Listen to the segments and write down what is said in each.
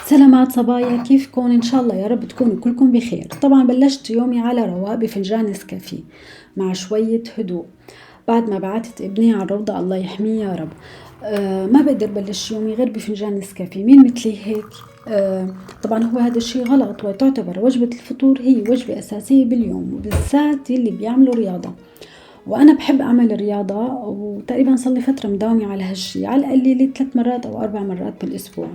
سلامات صبايا، كيفكن؟ إن شاء الله يا رب تكونوا كلكم بخير. طبعا بلشت يومي على رواق بفنجان نسكافيه مع شوية هدوء بعد ما بعتت ابني على الروضة، الله يحميه يا رب. ما بقدر بلش يومي غير بفنجان نسكافيه، مين مثلي هيك؟ طبعا هو هذا الشي غلط، وتعتبر وجبة الفطور هي وجبة أساسية باليوم، وبالذات اللي بيعملوا رياضة. وأنا بحب أعمل رياضة، وتقريبا صار لي فترة مداومة على هالشي، على القليلة 3 مرات أو 4 مرات بالأسبوع.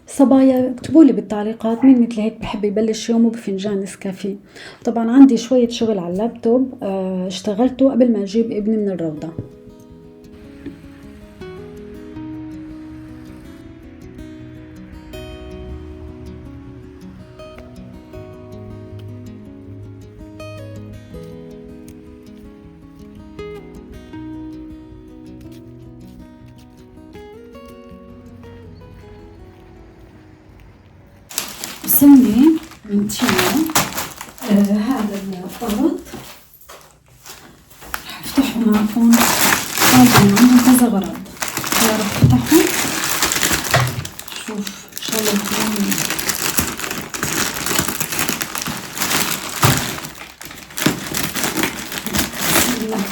صبايا اكتبوا لي بالتعليقات مين مثل هيك بحب يبلش يومه بفنجان نسكافيه. طبعا عندي شوية شغل على اللابتوب اشتغلته قبل ما اجيب ابني من الروضة. بسمي من تيمو هذا الطبق، رح افتحه معكم. طالبين عنه كذا غرض، يا رب افتحه شوف ان شاء الله يكون. بسم الله.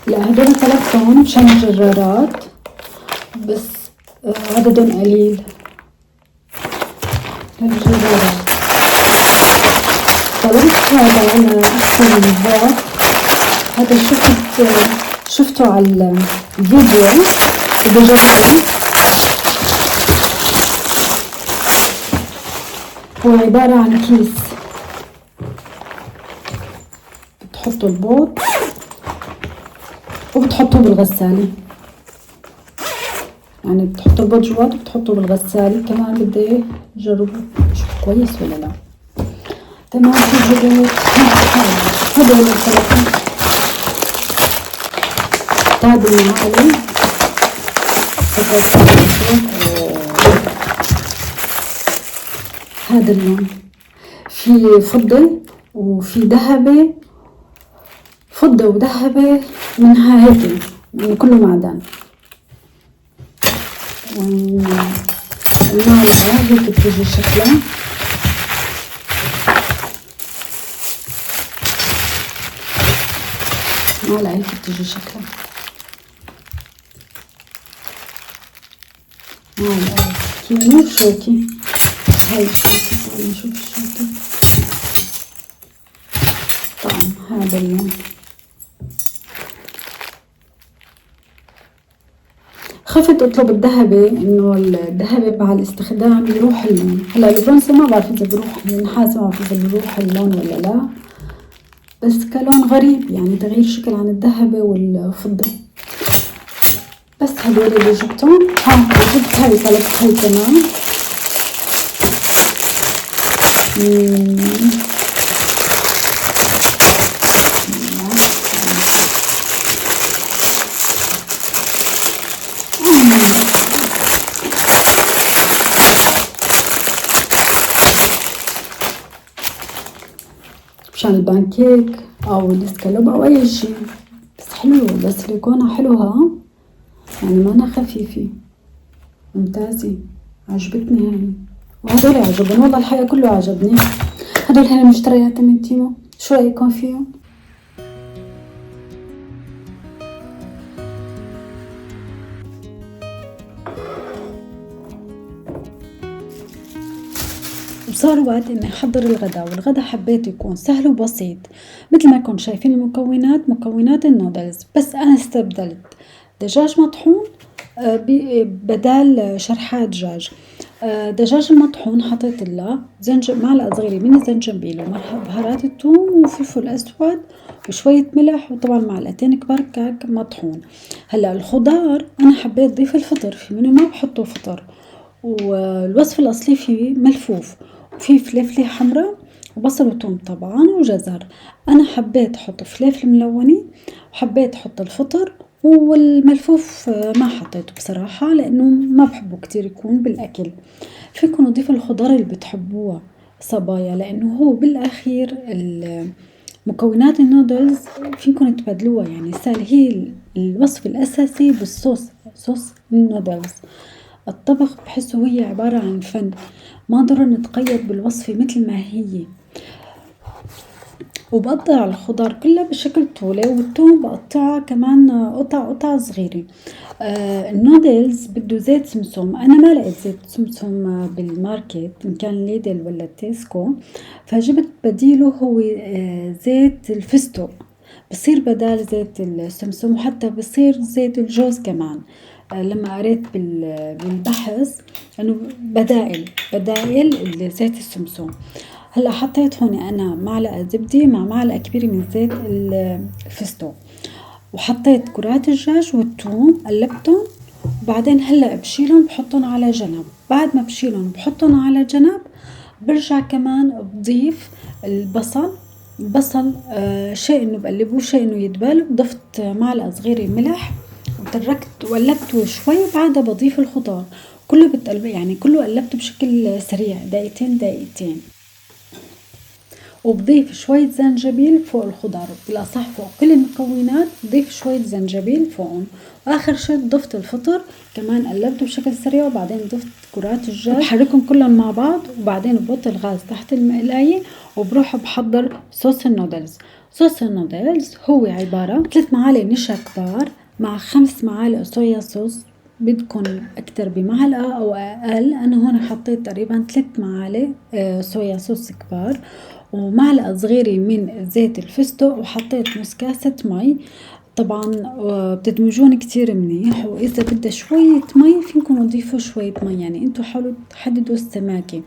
لا هدول طلبتهم مشان الجرارات، بس عددهم قليل للجرارات. طلبت هذا على أحسن من هذا، هذا شفته على الفيديو بدي أجربه. هو عبارة عن كيس بتحطوا البيض وبتحطوه بالغسالة، يعني بتحطوا البيض جوات وبتحطوه بالغسالة. كمان بدي أجربه شوف كويس ولا لا. تمام هدول الثلاثة تابعوا معي. هذا اللون في فضة وفي ذهبي، فضة وذهبي منها هيك، يعني كله معدن. والمعلقة هيك بتيجي شكلها، معلقة هيك بتيجي شكلها، معلقة كيلو شوكي. هاي الشوكي، تعالوا نشوف الشوكي. طبعا هذا اللون خفت اطلب الذهبي، انه الذهبي مع الاستخدام يروح اللون. هلا البرونزي ما بعرف اذا بروح، النحاس ما بعرف اذا بروح اللون ولا لا، بس كلون غريب، يعني تغيير شكل عن الذهبي والفضة. بس هدول اللي جبتهم. جبت هاي طلبت هاي كمان. مشان البانكيك او الاسكالوب او اي شيء، بس حلو، بس ريكونها حلوها، يعني ما أنا خفيفة، ممتازة، عجبتني هاي. وهدول عجبني والله، الحقيقة كله عجبني. هدول هنا مشترياتي من تيمو، شو رأيكم فيهم؟ وصار وقت اني احضر الغداء، والغداء حبيت يكون سهل وبسيط مثل ما كنتم شايفين. مكونات النودلز، بس انا استبدلت دجاج مطحون بدال شرحات دجاج. دجاج المطحون حطيت له معلقة صغيرة من الزنجبيل وبهارات الثوم وفلفل اسود وشوية ملح، وطبعا معلقتين كبار كعك مطحون. هلا الخضار انا حبيت ضيف الفطر، في منو ما بحطوا فطر، والوصف الاصلي فيه ملفوف وفي فلفلة حمراء وبصل وثوم طبعا وجزر. انا حبيت احط فلفل ملونة، وحبيت احط الفطر، والملفوف ما حطيته بصراحة لانه ما بحبه كتير يكون بالاكل. فيكم نضيف الخضار اللي بتحبوها صبايا، لانه هو بالاخير مكونات النودلز فيكن تبدلوها، يعني سهل، هي الوصف الأساسي صوص النودلز. الطبخ بحسه هي عبارة عن فن، ما ضروري نتقيد بالوصفة مثل ما هي. وبقطع الخضار كلها بشكل طولي، والثوم بقطعها كمان قطع صغيرة. النودلز بده زيت سمسم، أنا ما لقيت زيت سمسم بالماركت إن كان ليدل ولا تيسكو، فجبت بديله هو زيت الفستق، بصير بدال زيت السمسم، وحتى بصير زيت الجوز كمان. لما قريت بالبحث انه بدائل زيت السمسم. هلا حطيت هون انا معلقه زبده مع معلقه كبيره من زيت الفستق، وحطيت كرات الدجاج والثوم قلبتهم، وبعدين هلا بشيلهم بحطهم على جنب. بعد ما بشيلهم بحطهم على جنب، برجع كمان بضيف البصل شيء انه بقلبوه شيء انه يدبل. ضفت معلقه صغيره ملح وقلبته شوي، بعدها بضيف الخضار كله بتقلب، يعني كله قلبته بشكل سريع دقيقتين. وبضيف شوية زنجبيل فوق الخضار، بالأصح فوق كل المكونات بضيف شوية زنجبيل فوقهم. وآخر شي ضفت الفطر كمان قلبته بشكل سريع، وبعدين ضفت كرات الدجاج، بحركهم كلهم مع بعض، وبعدين بوطي الغاز تحت المقلاية وبروح بحضر صوص النودلز. صوص النودلز هو عبارة 3 معالق نشا كبار مع 5 معالق صويا صوص، بدكن أكتر بمعلقة أو أقل، أنا هون حطيت تقريبا 3 معالق صويا صوص كبار، ومعلقة صغيرة من زيت الفستق، وحطيت نص كاسة مي. طبعا بتدمجون كتير منيح، وإذا بدها شوية مي فيكم تضيفوا شوية مي، يعني انتو حاولوا تحددوا السماكة.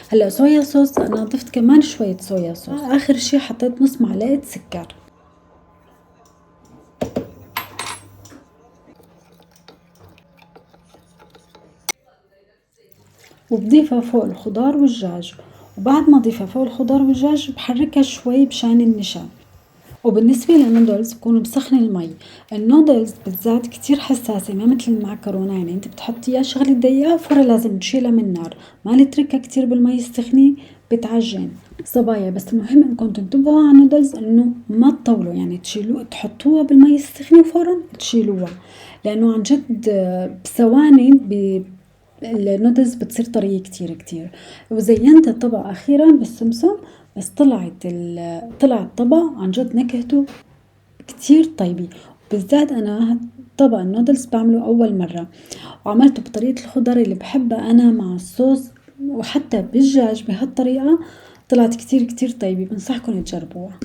هلا صويا صوص أنا ضفت كمان شوية صويا صوص. آخر شي حطيت نص معلقة سكر. وبضيفها فوق الخضار والدجاج، وبعد ما اضيفها فوق الخضار والدجاج بحركها شوي بشان النشا. وبالنسبة للنودلز بكون مسخنة المي. النودلز بالذات كتير حساسة، ما مثل المعكرونة، يعني انت بتحطيها شغلة دقيقة فورا لازم تشيلها من النار، ما نتركها كتير بالمي السخنة بتعجن. صبايا بس المهم انكم تنتبهوا على النودلز انه ما تطولوا، يعني تحطوها بالمي السخنة وفورا تشيلوها، لانه عن جد بثواني النودلز بتصير طرية كتير. وزينت الطبق اخيرا بالسمسم، بس طلع الطبق عن جد نكهته كتير طيبة. بالذات أنا طبق النودلز بعمله أول مرة، وعملته بطريقة الخضار اللي بحبها أنا مع الصوص، وحتى بالدجاج بهالطريقة طلعت كتير طيبة، بنصحكم تجربوها.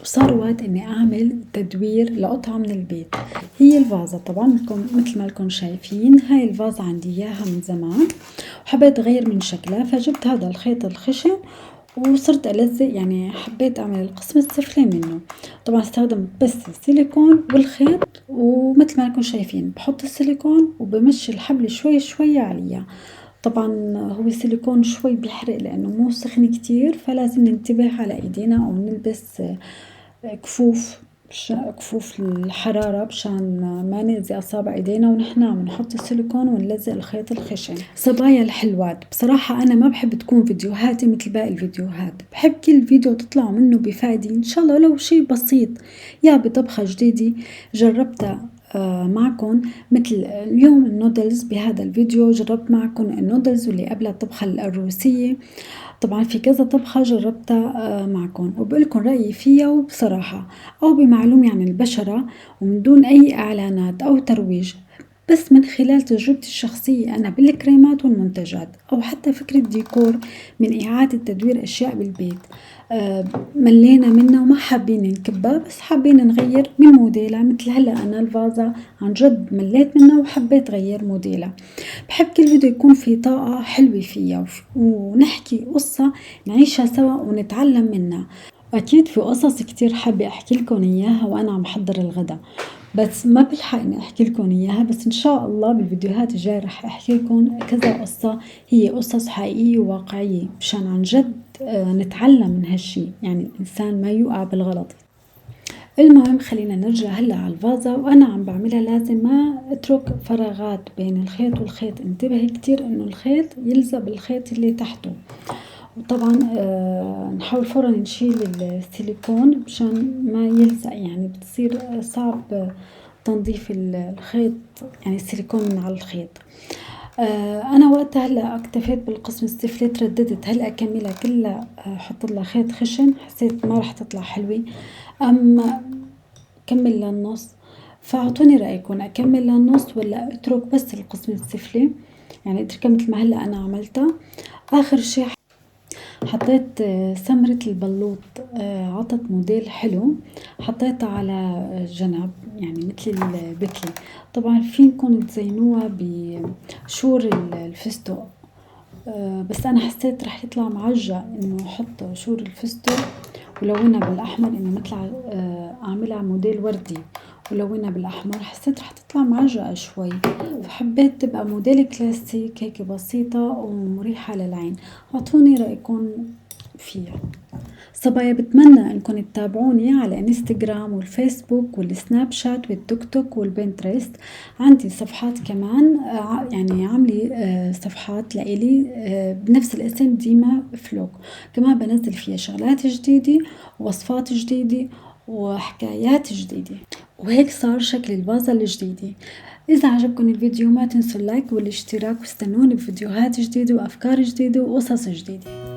وصار وقت اني اعمل تدوير لقطعة من البيت. هي الفازة طبعا مثل ما لكم شايفين، هاي الفازة عندي اياها من زمان، وحبيت اغير من شكلها، فجبت هذا الخيط الخشن وصرت ألزق، يعني حبيت أعمل القسم السفلي منه. طبعا استخدمت بس السيليكون والخيط، ومثل ما انكم شايفين بحط السيليكون وبمشي الحبل شوي عليها. طبعا هو السيليكون شوي بيحرق لأنه مو سخن كتير، فلازم ننتبه على ايدينا أو نلبس كفوف الحرارة مشان ما نأذي أصابع ايدينا ونحن عم نحط السيليكون ونلزق الخيط الخشن. صبايا الحلوات، بصراحة أنا ما بحب تكون فيديوهاتي مثل باقي الفيديوهات، بحب كل فيديو تطلعوا منه بفائدة إن شاء الله ولو شي بسيط، يا بطبخة جديدة جربتها معكم، مثل اليوم النودلز. بهذا الفيديو جربت معكم النودلز، واللي قبلها الطبخة الروسية. طبعا في كذا طبخة جربتها معكم، وبقولكم رأيي فيها وبصراحة أو بمعلومة عن البشرة، ومن دون أي إعلانات أو ترويج، بس من خلال تجربتي الشخصية أنا بالكريمات والمنتجات، أو حتى فكرة ديكور من إعادة تدوير أشياء بالبيت ملينا منها وما حابين نكبها، بس حابين نغير من موديلها. مثل هلأ أنا الفازة عن جد مليت منها وحبيت غير موديلها. بحب كل فيديو يكون في طاقة حلوة فيها، ونحكي قصة نعيشها سوا ونتعلم منها. أكيد في قصص كتير حابة أحكي لكم إياها وأنا عم حضر الغدا، بس ما بلحق إني أحكي لكم إياها، بس إن شاء الله بالفيديوهات الجاية رح أحكي لكم كذا قصة، هي قصص حقيقية وواقعية مشان عن جد نتعلم من هالشي، يعني الإنسان ما يوقع بالغلط. المهم خلينا نرجع هلا على الفازة، وانا عم بعملها لازم ما اترك فراغات بين الخيط والخيط، انتبهي كتير انه الخيط يلزق بالخيط اللي تحته. وطبعا نحاول فورا نشيل السيليكون مشان ما يلزق، يعني بتصير صعب تنظيف الخيط، يعني السيليكون من على الخيط. أنا وقتها هلأ اكتفيت بالقسم السفلي، ترددت هل أكملها كلها أحطلها خيط خشن، حسيت ما رح تطلع حلوة أم كمل للنص. فاعطوني رأيكم أكمل للنص ولا أترك بس القسم السفلي، يعني أتركها مثل ما هلأ أنا عملتها. آخر شي حطيت سمرة البلوط، عطت موديل حلو، حطيتها على جنب يعني مثل البكي. طبعا فينكم تزينوها بشور الفستق، بس أنا حسيت رح يطلع معجق إنه أحط شور الفستق ولونها بالأحمر، إنه مثل أعملها موديل وردي ولونها بالأحمر، حسيت رح تطلع معجقة شوي، فحبيت تبقى موديل كلاسيك هيك بسيطة ومريحة للعين. اعطوني رأيكم فيها. صبايا بتمنى انكم تتابعوني على انستغرام والفيسبوك والسناب شات والتيك توك والبنترست. عندي صفحات كمان، يعني عاملة صفحات لإلي بنفس الاسم ديما فلوق، كمان بنزل فيها شغلات جديدة ووصفات جديدة وحكايات جديدة. وهيك صار شكل الفازة الجديدة. إذا عجبكم الفيديو ما تنسوا اللايك والاشتراك، واستنوني بفيديوهات جديدة وأفكار جديدة وقصص جديدة.